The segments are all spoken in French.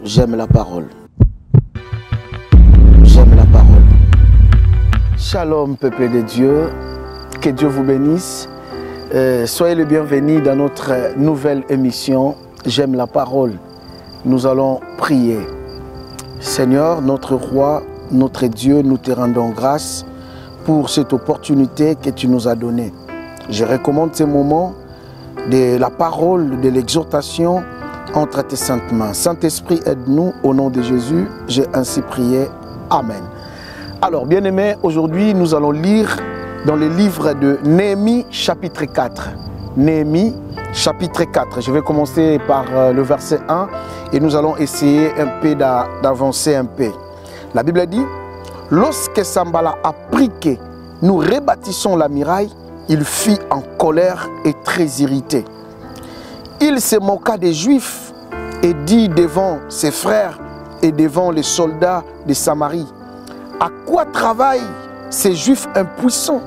J'aime la parole. J'aime la parole. Shalom, peuple de Dieu. Que Dieu vous bénisse. Soyez les bienvenus dans notre nouvelle émission J'aime la parole. Nous allons prier. Seigneur, notre roi, notre Dieu, nous te rendons grâce pour cette opportunité que tu nous as donnée. Je recommande ces moments de la parole, de l'exhortation entre tes saintes mains. Saint-Esprit, aide-nous au nom de Jésus. J'ai ainsi prié. Amen. Alors, bien-aimés, aujourd'hui, nous allons lire dans le livre de Néhémie, chapitre 4. Néhémie, chapitre 4. Je vais commencer par le verset 1 et nous allons essayer un peu d'avancer un peu. La Bible dit, lorsque Sanballat apprit que nous rebâtissons la muraille, il fut en colère et très irrité. Il se moqua des Juifs et dit devant ses frères et devant les soldats de Samarie, à quoi travaillent ces Juifs impuissants?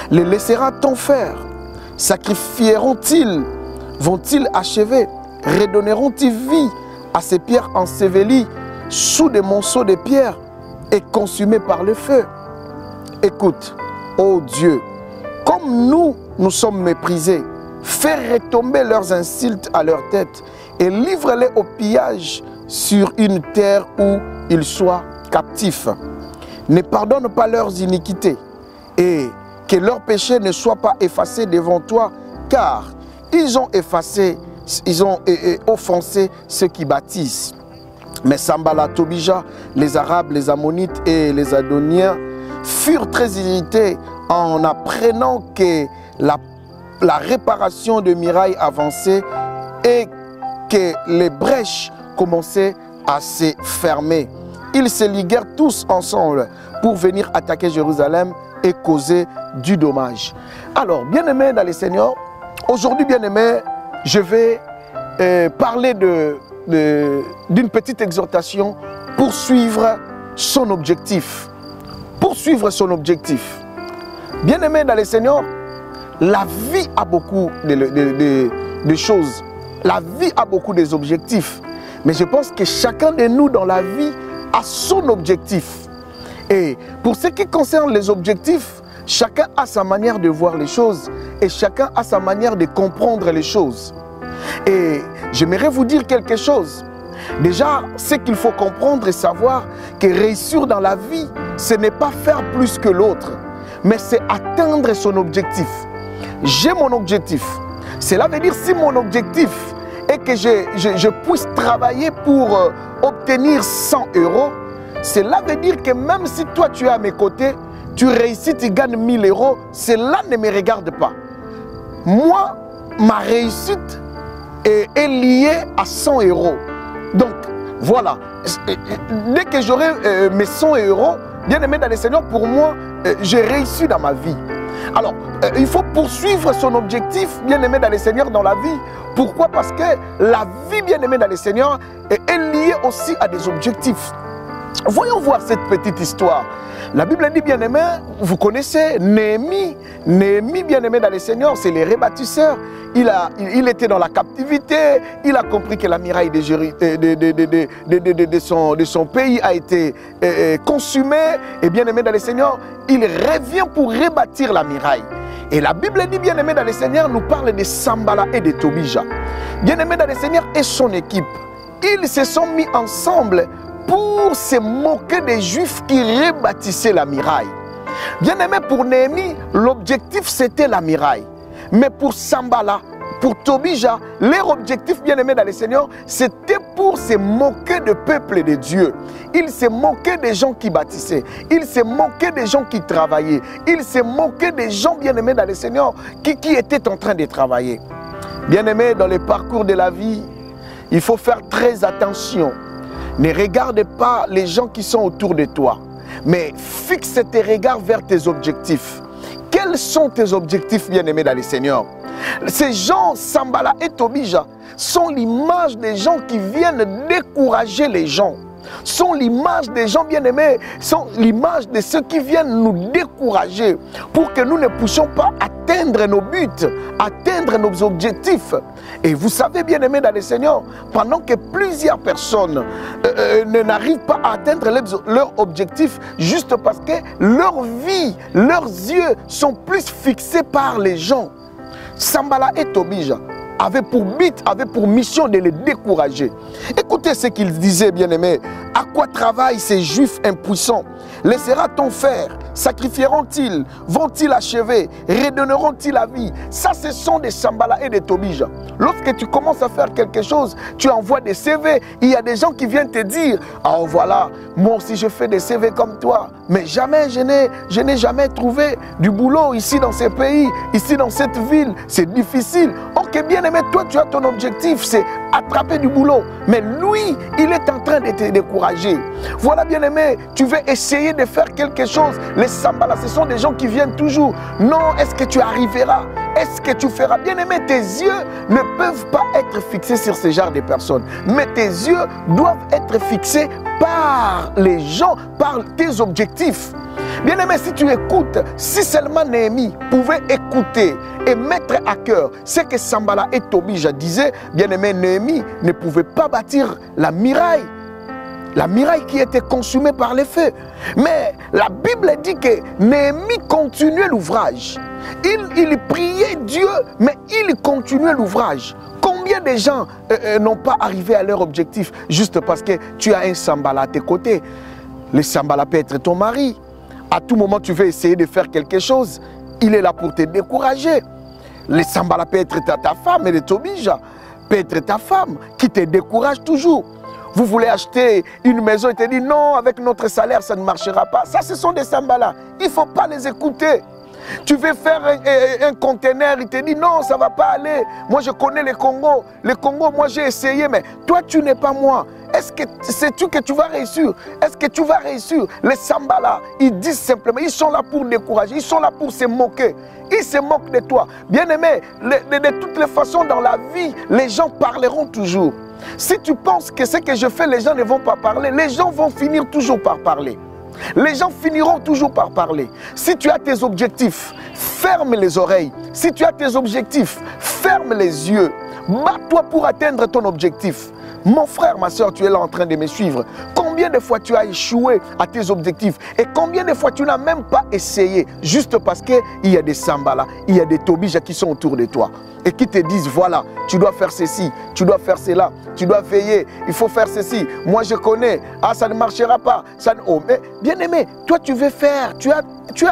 Les laissera-t-on faire? Sacrifieront-ils? Vont-ils achever? Redonneront-ils vie à ces pierres ensevelies sous des monceaux de pierres et consumées par le feu? Écoute, ô Dieu, comme nous sommes méprisés, fais retomber leurs insultes à leur tête et livre-les au pillage sur une terre où ils soient captifs. Ne pardonne pas leurs iniquités et que leurs péchés ne soient pas effacés devant toi, car ils ont offensé ceux qui bâtissent. Mais Sanballat, Tobija, les Arabes, les Ammonites et les Adoniens furent très irrités en apprenant que la réparation de murailles avançait et que les brèches commençaient à se fermer. Ils se liguèrent tous ensemble pour venir attaquer Jérusalem et causer du dommage. Alors, bien-aimés dans le Seigneur, aujourd'hui, bien-aimés, je vais parler d'une petite exhortation pour suivre son objectif. Poursuivre son objectif. Bien-aimés dans le Seigneur, la vie a beaucoup de choses. La vie a beaucoup d'objectifs. Mais je pense que chacun de nous dans la vie a son objectif. Et pour ce qui concerne les objectifs, chacun a sa manière de voir les choses et chacun a sa manière de comprendre les choses. Et j'aimerais vous dire quelque chose. Déjà, ce qu'il faut comprendre et savoir que réussir dans la vie, ce n'est pas faire plus que l'autre, mais c'est atteindre son objectif. J'ai mon objectif. Cela veut dire si mon objectif est que je puisse travailler pour obtenir 100 €, cela veut dire que même si toi tu es à mes côtés, tu réussis, tu gagnes 1000 €, cela ne me regarde pas. Moi, ma réussite est liée à 100 €. Donc, voilà. Dès que j'aurai mes 100 €, bien aimé dans le Seigneur, pour moi, j'ai réussi dans ma vie. Alors, il faut poursuivre son objectif, bien aimé dans le Seigneur, dans la vie. Pourquoi? Parce que la vie, bien aimée dans le Seigneur, est liée aussi à des objectifs. Voyons voir cette petite histoire. La Bible dit, bien aimé, vous connaissez Néhémie. Néhémie, bien aimé dans le Seigneur, c'est les rebâtisseurs. Il était dans la captivité, il a compris que la muraille de son pays a été consumée. Et bien aimé dans le Seigneur, il revient pour rebâtir la muraille. Et la Bible dit, bien aimé dans le Seigneur, nous parle de Sanballat et de Tobija. Bien aimé dans le Seigneur et son équipe, ils se sont mis ensemble pour se moquer des Juifs qui rebâtissaient la muraille. Bien aimé, pour Néhémie, l'objectif c'était la muraille. Mais pour Sanballat, pour Tobija, leur objectif, bien aimé dans le Seigneur, c'était pour se moquer du peuple de Dieu. Ils se moquaient des gens qui bâtissaient. Ils se moquaient des gens qui travaillaient. Ils se moquaient des gens, bien aimés dans le Seigneur, qui étaient en train de travailler. Bien aimé, dans le parcours de la vie, il faut faire très attention. Ne regarde pas les gens qui sont autour de toi, mais fixe tes regards vers tes objectifs. Quels sont tes objectifs, bien-aimés dans le Seigneur? Ces gens, Sanballat et Tobija, sont l'image des gens qui viennent décourager les gens. Sont l'image des gens bien-aimés, sont l'image de ceux qui viennent nous décourager pour que nous ne puissions pas atteindre atteindre nos buts, atteindre nos objectifs. Et vous savez, bien aimés dans le Seigneur, pendant que plusieurs personnes n'arrivent pas à atteindre leur objectif, juste parce que leur vie, leurs yeux sont plus fixés par les gens. Sanballat et Tobija avaient pour but, avaient pour mission de les décourager. Écoutez ce qu'ils disaient, bien-aimés. À quoi travaillent ces Juifs impuissants? Laissera-t-on faire? Sacrifieront-ils? Vont-ils achever? Redonneront-ils la vie? Ça, ce sont des Sanballat et des Tobija. Lorsque tu commences à faire quelque chose, tu envoies des CV. Il y a des gens qui viennent te dire, oh voilà, moi aussi je fais des CV comme toi. Mais jamais, je n'ai jamais trouvé du boulot ici dans ce pays, ici dans cette ville. C'est difficile. Ok, bien aimé, toi tu as ton objectif, c'est attraper du boulot. Mais lui, il est en train de te décourager. Voilà, bien aimé, tu veux essayer de faire quelque chose. Les Sanballat, ce sont des gens qui viennent toujours. Non, est-ce que tu arriveras? Est-ce que tu feras? Bien aimé, tes yeux ne peuvent pas être fixés sur ce genre de personnes. Mais tes yeux doivent être fixés par les gens, par tes objectifs. Bien aimé, si tu écoutes, si seulement Néhémie pouvait écouter et mettre à cœur ce que Sanballat et Tobija disaient, bien aimé, Néhémie ne pouvait pas bâtir la muraille. La muraille qui était consumée par les feux. Mais la Bible dit que Néhémie continuait l'ouvrage. Il priait Dieu, mais il continuait l'ouvrage. Combien de gens n'ont pas arrivé à leur objectif juste parce que tu as un Sanballat à tes côtés? Le Sanballat peut être ton mari. À tout moment, tu veux essayer de faire quelque chose. Il est là pour te décourager. Le Sanballat peut être ta femme et le Tobija peut être ta femme qui te décourage toujours. Vous voulez acheter une maison et te dit non, avec notre salaire, ça ne marchera pas. Ça, ce sont des Sanballat. Il ne faut pas les écouter. Tu veux faire un conteneur, il te dit non, ça ne va pas aller. Moi, je connais le Congo. Le Congo, moi, j'ai essayé, mais toi, tu n'es pas moi. Est-ce que sais-tu que tu vas réussir? Est-ce que tu vas réussir? Les Sanballat, ils disent simplement, ils sont là pour décourager, ils sont là pour se moquer. Ils se moquent de toi. Bien aimé, de toutes les façons dans la vie, les gens parleront toujours. Si tu penses que ce que je fais, les gens ne vont pas parler, les gens vont finir toujours par parler. Les gens finiront toujours par parler. Si tu as tes objectifs, ferme les oreilles. Si tu as tes objectifs, ferme les yeux. Bats-toi pour atteindre ton objectif. Mon frère, ma soeur, tu es là en train de me suivre. Combien de fois tu as échoué à tes objectifs? Et combien de fois tu n'as même pas essayé? Juste parce qu'il y a des Sanballat, il y a des Tobija qui sont autour de toi. Et qui te disent, voilà, tu dois faire ceci, tu dois faire cela, tu dois veiller, il faut faire ceci. Moi, je connais, ah, ça ne marchera pas. Ça ne... Oh, mais bien aimé, toi, tu veux faire, tu as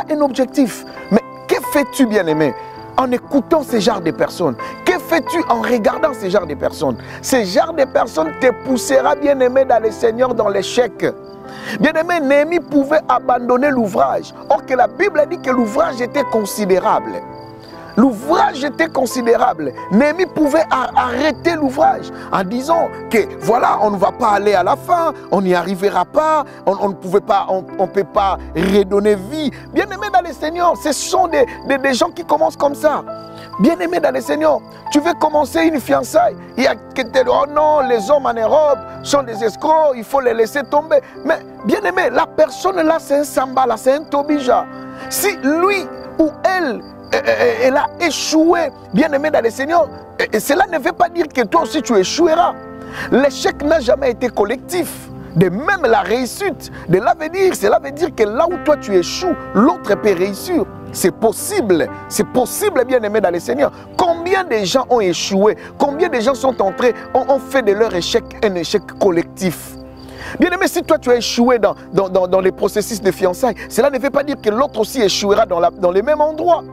un objectif. Mais que fais-tu, bien aimé, en écoutant ce genre de personnes? Que fais-tu en regardant ce genre de personnes? Ce genre de personnes te poussera, bien aimé, dans le Seigneur, dans l'échec. Bien aimé, Néhémie pouvait abandonner l'ouvrage. Or que la Bible dit que l'ouvrage était considérable. L'ouvrage était considérable. Néhémie pouvait arrêter l'ouvrage en disant que voilà, on ne va pas aller à la fin, on n'y arrivera pas, on ne pouvait pas, on peut pas redonner vie. Bien aimé dans le Seigneur, ce sont des gens qui commencent comme ça. Bien aimé dans le Seigneur, tu veux commencer une fiançaille, il y a que te oh non, les hommes en Europe sont des escrocs, il faut les laisser tomber. Mais bien aimé, la personne là, c'est un Sanballat, c'est un Tobija. Si lui ou elle a échoué, bien aimé dans le Seigneur, et cela ne veut pas dire que toi aussi tu échoueras. L'échec n'a jamais été collectif. De même la réussite, cela veut dire que là où toi tu échoues, l'autre peut réussir. C'est possible, bien aimé dans le Seigneur. Combien de gens ont échoué? Combien de gens sont entrés, ont fait de leur échec un échec collectif? Bien aimé, si toi tu as échoué dans les processus de fiançailles, cela ne veut pas dire que l'autre aussi échouera dans les mêmes endroits.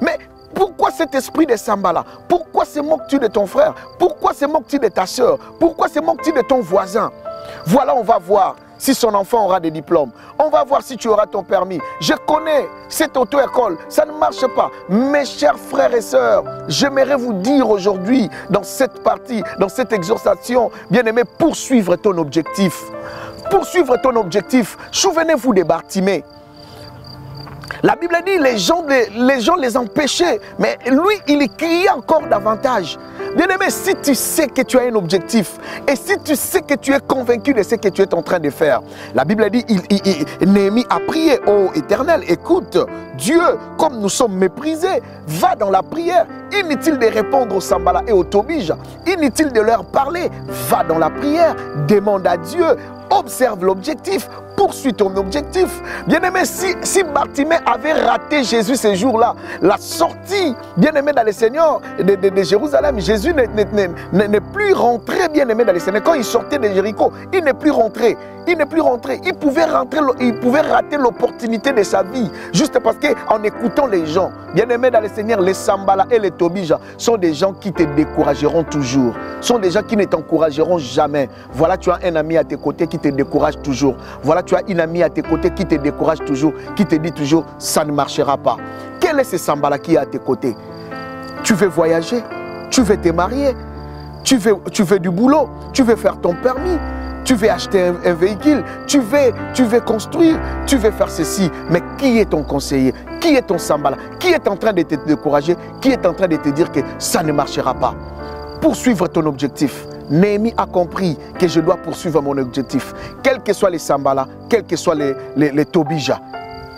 Mais pourquoi cet esprit de Sanballat? Pourquoi se moques-tu de ton frère? Pourquoi se moques-tu de ta soeur? Pourquoi se moques-tu de ton voisin? Voilà, on va voir si son enfant aura des diplômes. On va voir si tu auras ton permis. Je connais cette auto-école, ça ne marche pas. Mes chers frères et sœurs, j'aimerais vous dire aujourd'hui, dans cette partie, dans cette exhortation, bien aimé, poursuivre ton objectif. Poursuivre ton objectif. Souvenez-vous de Bartimée. La Bible dit les gens les empêchaient, mais lui, il criait encore davantage. Bien-aimé, si tu sais que tu as un objectif et si tu sais que tu es convaincu de ce que tu es en train de faire, la Bible dit, Néhémie a prié, ô Éternel, écoute, Dieu, comme nous sommes méprisés, va dans la prière. Inutile de répondre aux Sambala et aux Tobija, inutile de leur parler, va dans la prière, demande à Dieu, observe l'objectif, poursuis ton objectif. Bien-aimé, si Bartimée avait raté Jésus ces jours-là, la sortie, bien-aimé dans le Seigneur de Jérusalem, Jésus n'est plus rentré, bien-aimé dans le Seigneur. Quand il sortait de Jéricho, il n'est plus rentré. Il n'est plus rentré. Il pouvait rater l'opportunité de sa vie, juste parce qu'en écoutant les gens, bien-aimé dans le Seigneur, les Sambala et les Tobija sont des gens qui te décourageront toujours, sont des gens qui ne t'encourageront jamais. Voilà, tu as un ami à tes côtés qui te décourage toujours. Voilà, tu as une amie à tes côtés qui te décourage toujours, qui te dit toujours, ça ne marchera pas. Quel est ce Sambala qui est à tes côtés? Tu veux voyager, tu veux te marier, tu veux du boulot, tu veux faire ton permis, tu veux acheter un véhicule, tu veux construire, tu veux faire ceci. Mais qui est ton conseiller? Qui est ton Sambala? Qui est en train de te décourager? Qui est en train de te dire que ça ne marchera pas? Poursuivre ton objectif. Néhémie a compris que je dois poursuivre mon objectif. Quels que soient les Sambala, quels que soient les Tobija.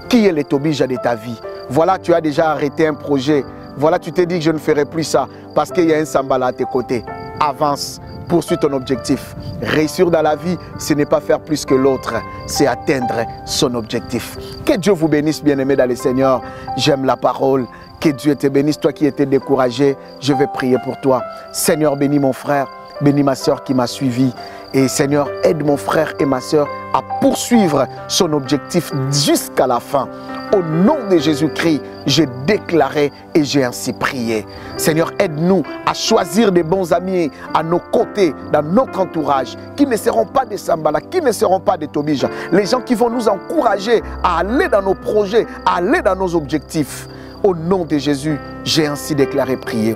Qui est les Tobija de ta vie? Voilà, tu as déjà arrêté un projet. Voilà, tu t'es dit que je ne ferai plus ça parce qu'il y a un Sambala à tes côtés. Avance, poursuis ton objectif. Réussir dans la vie, ce n'est pas faire plus que l'autre, c'est atteindre son objectif. Que Dieu vous bénisse, bien-aimés dans le Seigneur. J'aime la parole. Que Dieu te bénisse, toi qui étais découragé. Je vais prier pour toi. Seigneur, bénis mon frère. Bénis ma soeur qui m'a suivi. Et Seigneur, aide mon frère et ma soeur à poursuivre son objectif jusqu'à la fin. Au nom de Jésus-Christ, j'ai déclaré et j'ai ainsi prié. Seigneur, aide-nous à choisir des bons amis à nos côtés, dans notre entourage, qui ne seront pas des Sambala, qui ne seront pas des Tobija. Les gens qui vont nous encourager à aller dans nos projets, à aller dans nos objectifs. Au nom de Jésus, j'ai ainsi déclaré, prié.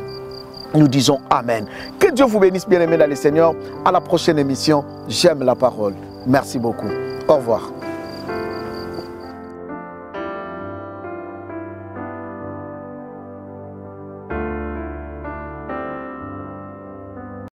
Nous disons Amen. Que Dieu vous bénisse, bien-aimés dans le Seigneur. À la prochaine émission, j'aime la parole. Merci beaucoup. Au revoir.